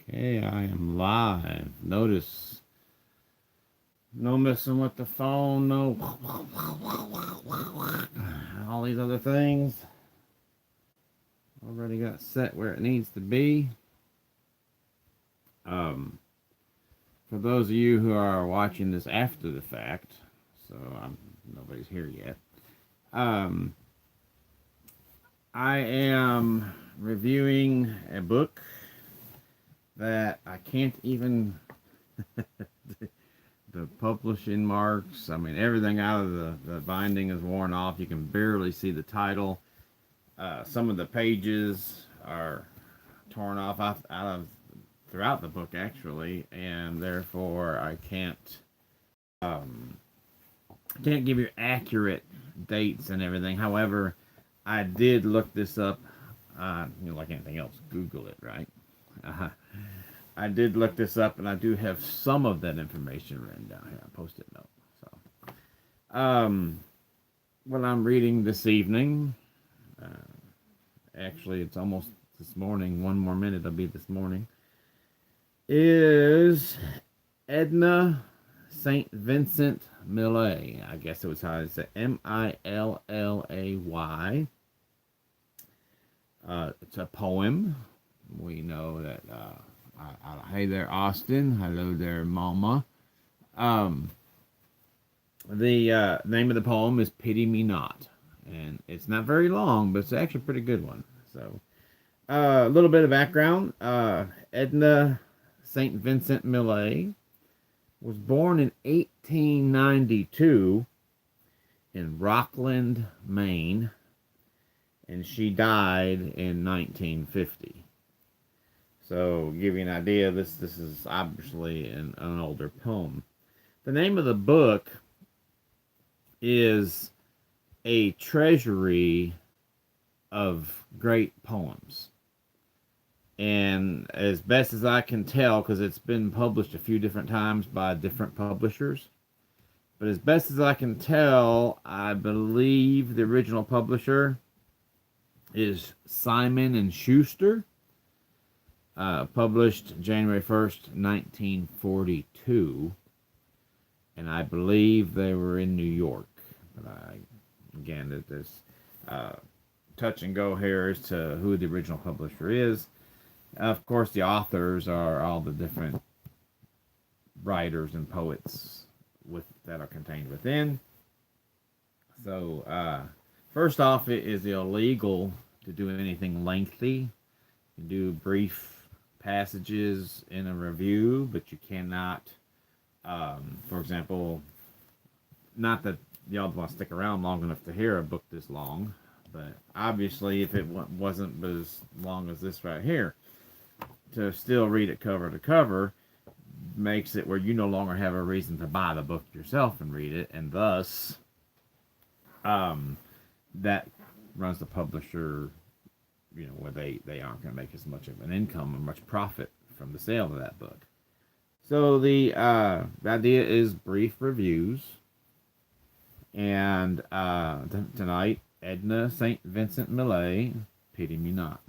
Okay, I am live. Notice no messing with the phone, no all these other things. Already got set where it needs to be. Um, for those of you who are watching this after the fact, so nobody's here yet. Um, I am reviewing a book that I can't even the publishing marks. I mean, everything out of the binding is worn off. You can barely see the title. Some of the pages are torn off out of throughout the book, actually, and therefore I um, can't give you accurate dates and everything. However, I did look this up. Like anything else, Google it, right? Uh, I did look this up, and I do have some of that information written down here. I posted note. What I'm reading this evening, actually, it's almost this morning. One more minute, it'll be this morning. Is Edna St. Vincent Millay. I guess it was how I say Millay. It's a poem. We know that. Hey there, Austin. Hello there, Mama. The name of the poem is "Pity Me Not," and it's not very long, but it's actually a pretty good one. So, a little bit of background. Edna St. Vincent Millay was born in 1892 in Rockland, Maine, and she died in 1950. So, give you an idea, this is obviously an older poem. The name of the book is A Treasury of Great Poems. And as best as I can tell, because it's been published a few different times by different publishers, but as best as I can tell, I believe the original publisher is Simon and Schuster. Published January 1st, 1942. And I believe they were in New York. But again, there's touch and go here as to who the original publisher is. Of course, the authors are all the different writers and poets that are contained within. So, first off, it is illegal to do anything lengthy. You can do brief passages in a review, but you cannot, for example, not that y'all want to stick around long enough to hear a book this long, but obviously if it wasn't as long as this right here, to still read it cover to cover makes it where you no longer have a reason to buy the book yourself and read it, and thus that runs the publisher, where they aren't going to make as much of an income or much profit from the sale of that book. So the idea is brief reviews, and tonight, Edna St. Vincent Millay, Pity Me Not.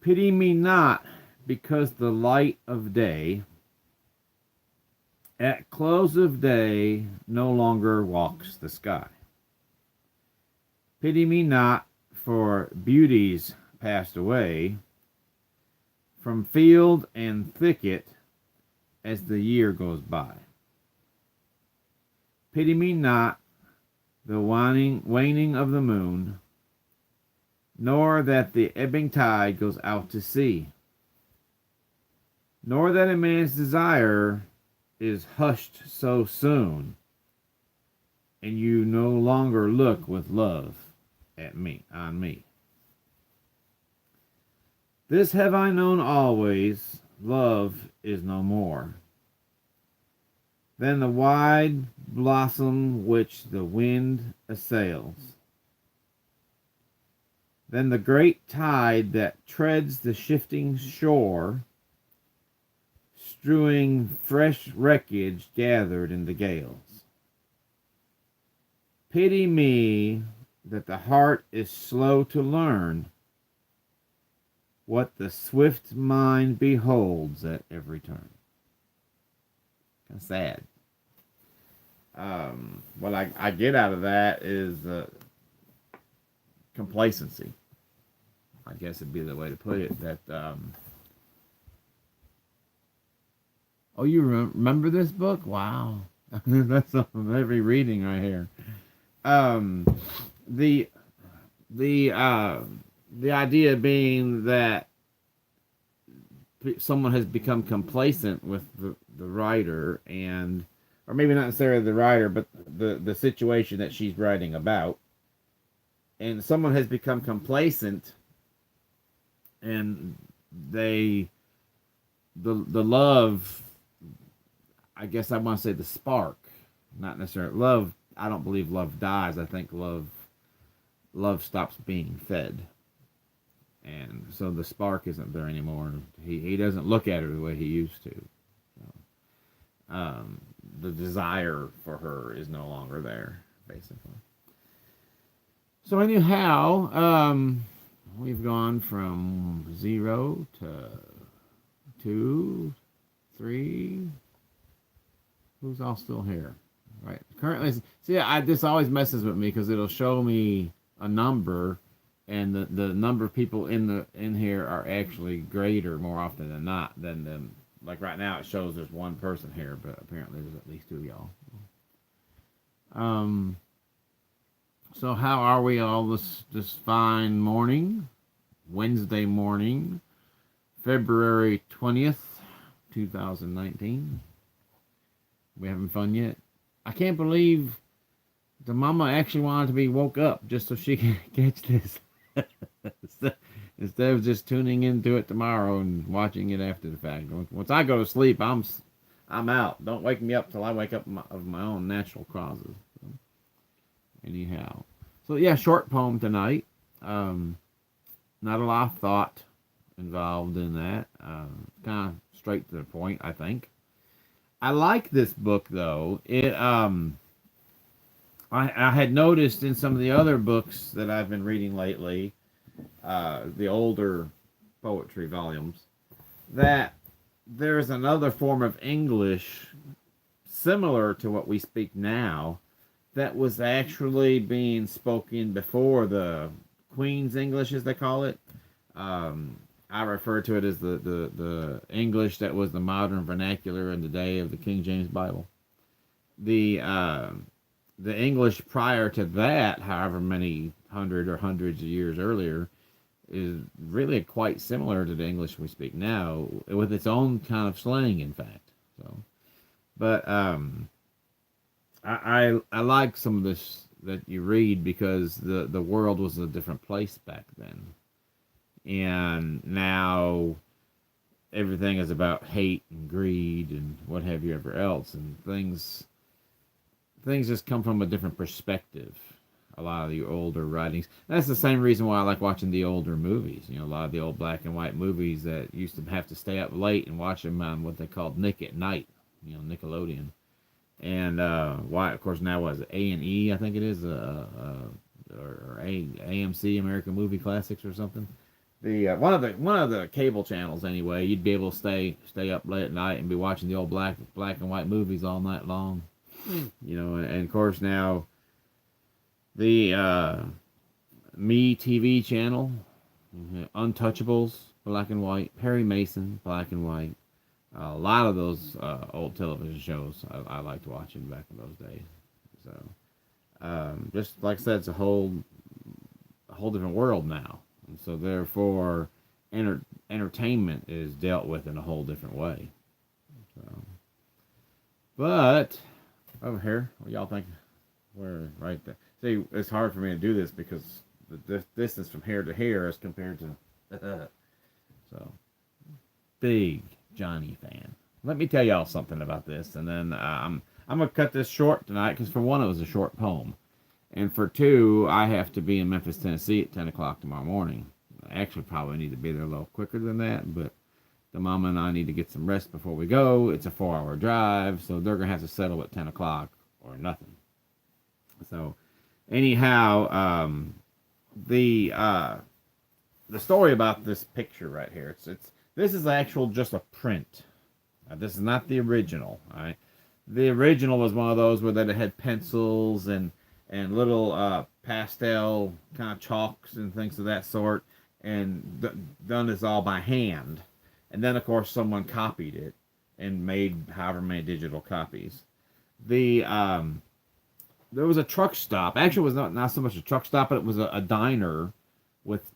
Pity me not, because the light of day at close of day no longer walks the sky. Pity me not, for beauties passed away from field and thicket as the year goes by. Pity me not the waning of the moon, nor that the ebbing tide goes out to sea, nor that a man's desire is hushed so soon, and you no longer look with love on me. This have I known always, love is no more than the wide blossom which the wind assails, than the great tide that treads the shifting shore, strewing fresh wreckage gathered in the gales. Pity me that the heart is slow to learn what the swift mind beholds at every turn. Kind of sad. What I get out of that is complacency. I guess it'd be the way to put it. That oh, you remember this book? Wow, that's some heavy reading right here. Um, the the idea being that someone has become complacent with the writer, and or maybe not necessarily the writer, but the situation that she's writing about, and someone has become complacent, and the love, I guess I want to say the spark, not necessarily love. I don't believe love dies. I think love stops being fed, and so the spark isn't there anymore. He doesn't look at her the way he used to. So, the desire for her is no longer there, basically. So anyhow, we've gone from 0 to 2, 3. Who's all still here? Right. Currently, see, this always messes with me because it'll show me a number, and the number of people in here are actually greater more often than not than them. Like right now, it shows there's one person here, but apparently there's at least 2 of y'all. So how are we all this fine morning, Wednesday morning, February 20th, 2019? We having fun yet? I can't believe the mama actually wanted to be woke up just so she can catch this. Instead of just tuning into it tomorrow and watching it after the fact. Once I go to sleep, I'm out. Don't wake me up till I wake up of my own natural causes. So, anyhow, so yeah, short poem tonight. Not a lot of thought involved in that. Kind of straight to the point, I think. I like this book though. I had noticed in some of the other books that I've been reading lately, the older poetry volumes, that there's another form of English similar to what we speak now that was actually being spoken before the Queen's English, as they call it. I refer to it as the English that was the modern vernacular in the day of the King James Bible. The English prior to that, however many hundreds of years earlier, is really quite similar to the English we speak now, with its own kind of slang, in fact. So, but I like some of this that you read because the world was a different place back then, and now everything is about hate and greed and what have you ever else, and things just come from a different perspective. A lot of the older writings. That's the same reason why I like watching the older movies. You know, a lot of the old black and white movies that used to have to stay up late and watch them on what they called Nick at Night. You know, Nickelodeon. And why, of course, now was A&E, I think it is, or AMC, American Movie Classics, or something. The one of the cable channels anyway. You'd be able to stay up late at night and be watching the old black and white movies all night long. You know, and of course now the Me TV channel, Untouchables, black and white, Perry Mason, black and white. A lot of those old television shows I liked watching back in those days. So, just like I said, it's a whole different world now, and so therefore, entertainment is dealt with in a whole different way. So, but over here, what y'all think? We're right there. See, it's hard for me to do this because the distance from here to here as compared to so big Johnny fan. Let me tell y'all something about this, and then I'm gonna cut this short tonight because for one, it was a short poem, and for two, I have to be in Memphis, Tennessee at 10 o'clock tomorrow morning. I actually probably need to be there a little quicker than that, but the mama and I need to get some rest before we go. It's a 4-hour drive, so they're gonna have to settle at 10 o'clock or nothing. So, anyhow, the the story about this picture right here. This is actual just a print. This is not the original. All right, the original was one of those where that it had pencils and little pastel kind of chalks and things of that sort, and done this all by hand. And then of course someone copied it and made however many digital copies. The there was a truck stop. Actually, it was not so much a truck stop, but it was a diner with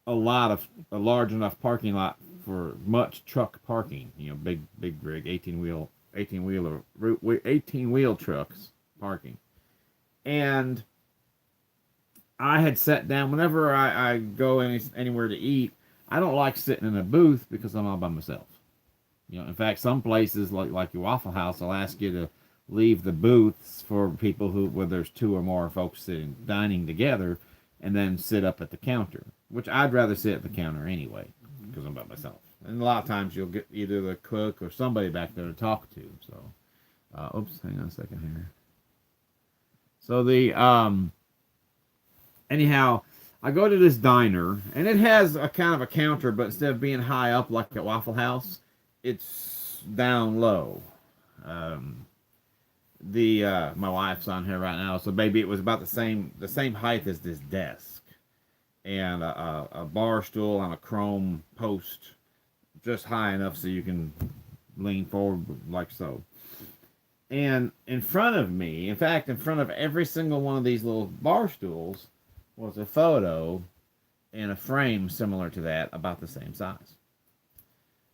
a large enough parking lot for much truck parking. You know, big rig, 18 wheel trucks parking. And I had sat down. Whenever I go anywhere to eat, I don't like sitting in a booth because I'm all by myself. You know, in fact, some places like your Waffle House will ask you to leave the booths for people where there's two or more folks sitting dining together, and then sit up at the counter. Which I'd rather sit at the counter anyway because I'm by myself. And a lot of times you'll get either the cook or somebody back there to talk to. So, oops, hang on a second here. So anyhow, I go to this diner, and it has a kind of a counter, but instead of being high up like at Waffle House, it's down low. My wife's on here right now, so maybe it was about the same height as this desk, and a bar stool on a chrome post, just high enough so you can lean forward like so. And in front of me, in fact, in front of every single one of these little bar stools, was a photo in a frame similar to that, about the same size.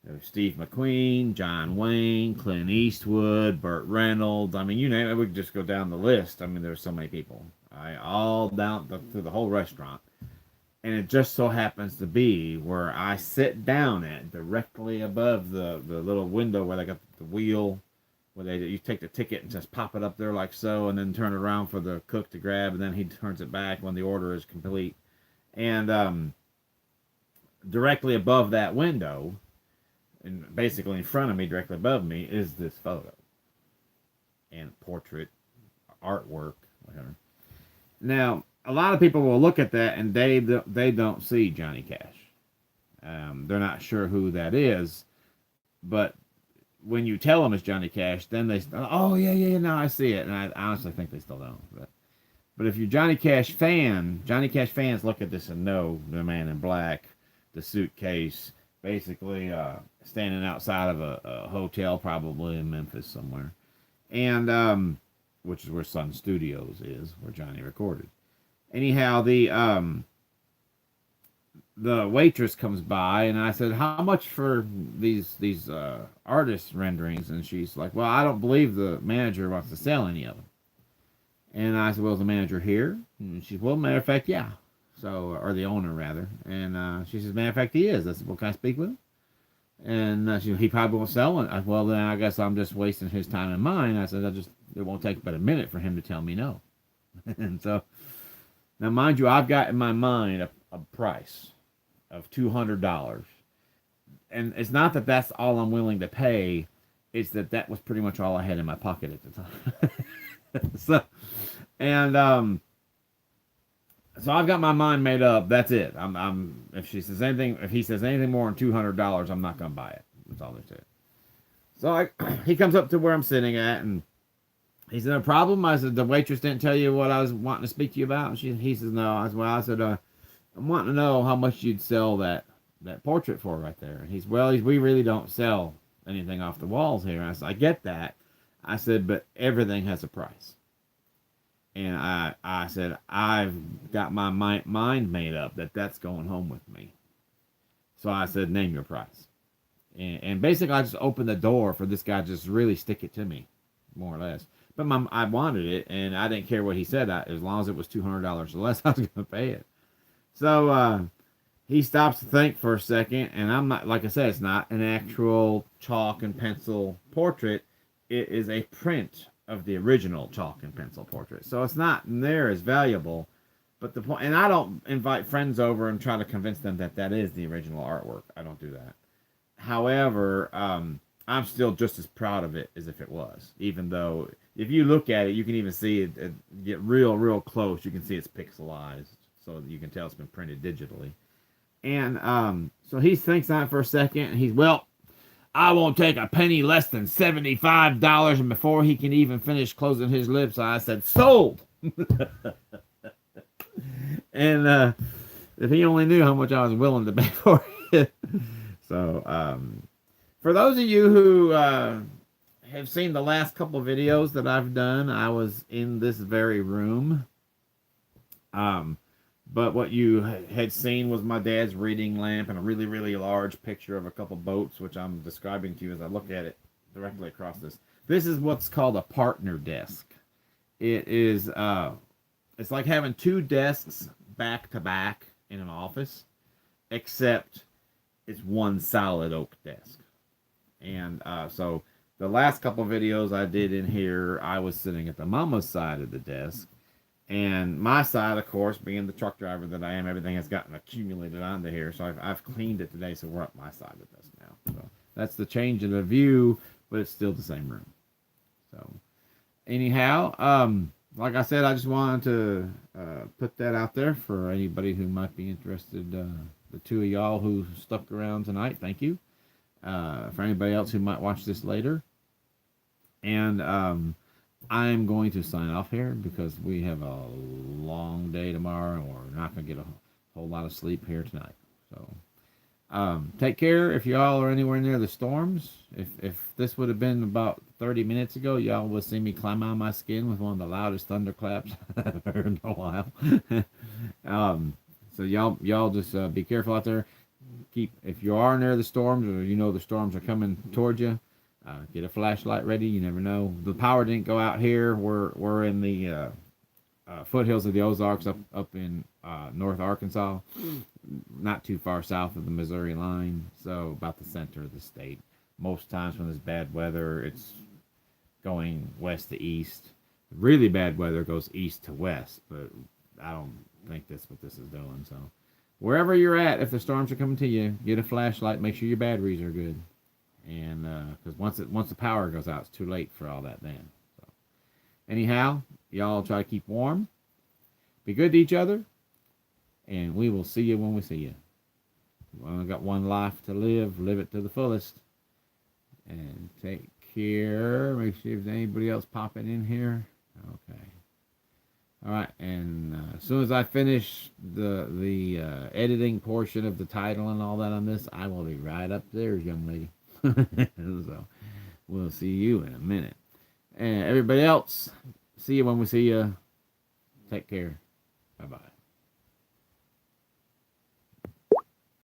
There was Steve McQueen, John Wayne, Clint Eastwood, Burt Reynolds. I mean, you name it. We could just go down the list. I mean, there's so many people. All down through the whole restaurant. And it just so happens to be where I sit down at, directly above the little window where they got the wheel, where you take the ticket and just pop it up there like so, and then turn it around for the cook to grab, and then he turns it back when the order is complete. And directly above that window, and basically in front of me, directly above me, is this photo and portrait, artwork, whatever. Now, a lot of people will look at that and they don't see Johnny Cash. They're not sure who that is, but when you tell them it's Johnny Cash, then they, oh yeah, no, I see it, and I honestly think they still don't. But if you're Johnny Cash fans look at this and know the man in black, the suitcase, basically standing outside of a hotel, probably in Memphis somewhere, and which is where Sun Studios is, where Johnny recorded. Anyhow, the waitress comes by, and I said, "How much for these artist renderings?" And she's like, "Well, I don't believe the manager wants to sell any of them." And I said, "Well, is the manager here?" And she said, "Well, matter of fact, yeah." So, or the owner rather. And she says, "Matter of fact, he is." I said, "Well, can I speak with him?" And she said, "He probably won't sell one." I said, "Well, then I guess I'm just wasting his time and mine." I said, "It won't take but a minute for him to tell me no." And so, now mind you, I've got in my mind a price of $200. And it's not that that's all I'm willing to pay. It's that was pretty much all I had in my pocket at the time. So I've got my mind made up. That's it. If he says anything more than $200, I'm not gonna buy it. That's all there's to it. So he comes up to where I'm sitting at, and he said, "A problem?" I said, "The waitress didn't tell you what I was wanting to speak to you about." And he says, "No." I said, "I'm wanting to know how much you'd sell that portrait for right there." And we really don't sell anything off the walls here. And I said, "I get that." I said, "But everything has a price." And I said, "I've got my mind made up that's going home with me." So I said, "Name your price." And basically I just opened the door for this guy to just really stick it to me, more or less. But I wanted it, and I didn't care what he said. As long as it was $200 or less, I was going to pay it. So he stops to think for a second, and I'm not, like I said, it's not an actual chalk and pencil portrait. It is a print of the original chalk and pencil portrait. So it's not near as valuable. But the point, and I don't invite friends over and try to convince them that is the original artwork. I don't do that. However, I'm still just as proud of it as if it was. Even though, if you look at it, you can even see it get real close. You can see it's pixelized, so that you can tell it's been printed digitally. And so he thinks on it for a second, and he's, well, I won't take a penny less than $75. And before he can even finish closing his lips, I said, sold. And if he only knew how much I was willing to pay for it. So, for those of you who have seen the last couple videos that I've done, I was in this very room. But what you had seen was my dad's reading lamp and a really, really large picture of a couple boats, which I'm describing to you as I look at it directly across this. This is what's called a partner desk. It is, it's like having two desks back to back in an office, except it's one solid oak desk. And so the last couple videos I did in here, I was sitting at the mama's side of the desk. And my side, of course, being the truck driver that I am, everything has gotten accumulated onto here. So I've cleaned it today, so we're up my side of the desk now. So that's the change in the view, but it's still the same room. So anyhow, like I said, I just wanted to put that out there for anybody who might be interested. The two of y'all who stuck around tonight, thank you. For anybody else who might watch this later. And I'm going to sign off here because we have a long day tomorrow and we're not going to get a whole lot of sleep here tonight. So take care. If y'all are anywhere near the storms, if this would have been about 30 minutes ago, y'all would see me climb on my skin with one of the loudest thunderclaps I've heard in a while. So y'all just be careful out there. If you are near the storms or you know the storms are coming towards you, get a flashlight ready. You never know. The power didn't go out here. We're in the foothills of the Ozarks up in North Arkansas, not too far south of the Missouri line, so about the center of the state. Most times when there's bad weather, it's going west to east. Really bad weather goes east to west, but I don't think that's what this is doing. So wherever you're at, if the storms are coming to you, get a flashlight. Make sure your batteries are good. And because once the power goes out, it's too late for all that then. So anyhow, y'all try to keep warm, be good to each other, and we will see you when we see you. We only got one life to live it to the fullest. And take care. Make sure if there's anybody else popping in here. Okay. All right, and as soon as I finish the editing portion of the title and all that on this, I will be right up there, young lady. So we'll see you in a minute. And everybody else, see you when we see you. Take care. Bye-bye.